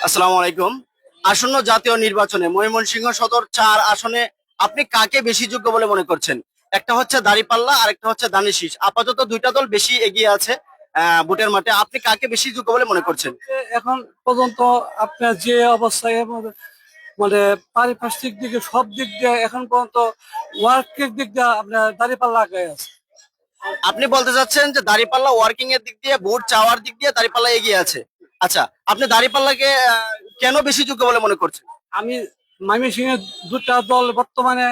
আসসালামু আলাইকুম। আসন্ন জাতীয় নির্বাচনে ময়মনসিংহ সদর ৪ আসনে আপনি কাকে বেশি যোগ্য বলে মনে করছেন? একটা হচ্ছে দাঁড়িপাল্লা আর একটা হচ্ছে ধানের শীষ। আপাতত দুইটা দল বেশি এগিয়ে আছে ভোটের মাঠে। আপনি কাকে বেশি যোগ্য বলে মনে করছেন? এখন পর্যন্ত আপনার যে অবস্থায় মানে পারিপার্শ্বিক দিকে সব দিক দিয়ে এখন পর্যন্ত ওয়ার্কের দিক দিয়ে আপনার দাঁড়িপাল্লা আগে আছে। আপনি বলতে চাচ্ছেন যে দাঁড়িপাল্লা ওয়ার্কিং এর দিক দিয়ে, ভোট চাওয়ার দিক দিয়ে দাঁড়িপাল্লা এগিয়ে আছে। আচ্ছা, আপনি দাঁড়িপাল্লাকে কেন বেশি যোগ্য বলে মনে করছেন? আমি ময়মনসিংহের দুটা দল বর্তমানে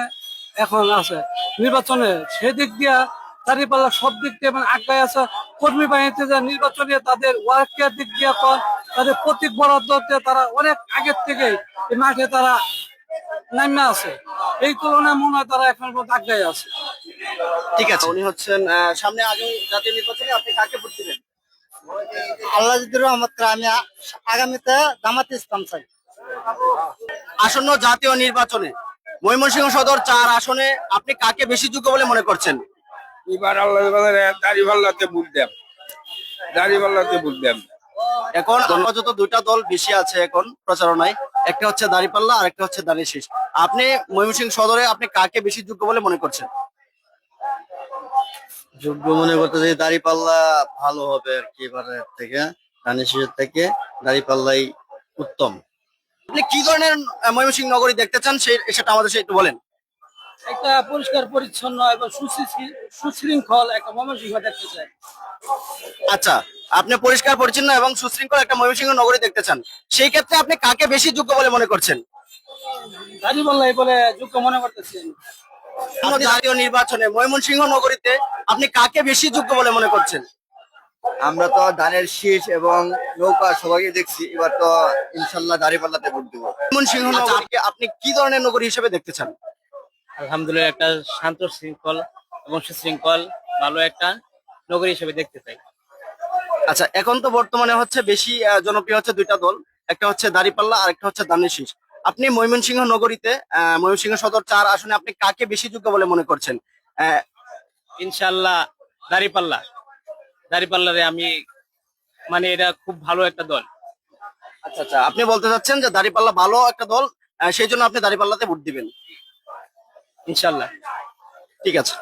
এখন আছে নির্বাচনে, সেদিক দিয়ে দাঁড়িপাল্লা সব দিক দিয়ে মানে আগায় আছে। কর্মী বাহিনীতে যে নির্বাচনে তাদের ওয়ার্কের দিক দিয়ে তাদের প্রতীক বরাদ্দ দিয়ে তারা অনেক আগের থেকে এই মাঠে তারা নামে আছে। এই তুলনায় মনে হয় তারা এখন পর্যন্ত আগায় আছে। ঠিক আছে, উনি হচ্ছেন সামনে আগামী জাতীয় নির্বাচনে আপনি কাকে ভোট দিবেন? আল্লাহ যদি রহমত করে আমি আগামীতে জামাতে ইসলাম চাই। আসন্ন জাতীয় নির্বাচনে ময়মনসিংহ সদর ৪ আসনে আপনি কাকে বেশি যোগ্য বলে মনে করছেন? এবার আল্লাহ দাড়িপাল্লাতে ভোট দেন, দাড়িপাল্লাতে ভোট দেন। এখন আপাতত দুইটা দল বেশি আছে এখন প্রচারণায়, একটা হচ্ছে দাঁড়িপাল্লা আর একটা হচ্ছে ধানের শীষ। আপনি ময়মনসিংহ সদরে আপনি কাকে বেশি যোগ্য বলে মনে করছেন? যোগ্য মনে করতে যে দাঁড়িপাল্লা ভালো হবে আর কি, এবারের থেকে ধানের শীষের থেকে দাঁড়িপাল্লাই উত্তম। আপনি কি ধরনের ময়মনসিংহ নগরী দেখতে চান সেটা আমাদের একটু বলেন। একটা পরিষ্কার পরিচ্ছন্ন এবং সুশৃঙ্খল একটা ময়মনসিংহ দেখতে চাই। আচ্ছা, আপনি পরিষ্কার পরিচ্ছন্ন এবং সুশৃঙ্খল একটা ময়মনসিংহ নগরী দেখতে চান, সেই ক্ষেত্রে আপনি কাকে বেশি যোগ্য বলে মনে করছেন? দাঁড়িপাল্লাই বলে যোগ্য মনে করতেছি। আপনি জাতীয় নির্বাচনে ময়মনসিংহ নগরীতে আপনি কাকে বেশি যোগ্য বলে মনে করছেন? আমরা তো ধানের শীষ এবং নৌকা সবাইকে দেখছি, এবার তো ইনশাল্লাহ দাঁড়িপাল্লাতে ভোট দিব। ময়মনসিংহ নগরীকে আপনি কি ধরনের নগরী হিসেবে দেখতে চান? আলহামদুলিল্লাহ একটা শান্ত শৃঙ্খল এবং সুশৃঙ্খল ভালো একটা নগরী হিসেবে দেখতে চাই। আচ্ছা, এখন তো বর্তমানে হচ্ছে বেশি জনপ্রিয় হচ্ছে দুইটা দল, একটা হচ্ছে দাঁড়িপাল্লা আর একটা হচ্ছে ধানের শীষ। আপনি ময়মনসিংহ নগরীতে ময়মনসিংহ সদর ৪ আসনে আপনি কাকে বেশি যোগ্য বলে মনে করছেন? আহ, ইনশাআল্লাহ দাঁড়িপাল্লা, দাঁড়িপাল্লারে আমি মানে এটা খুব ভালো একটা দল। আচ্ছা আচ্ছা, আপনি বলতে চাচ্ছেন যে দাঁড়িপাল্লা ভালো একটা দল, সেই জন্য আপনি দাঁড়িপাল্লাতে ভোট দিবেন। ইনশাআল্লাহ। ঠিক আছে।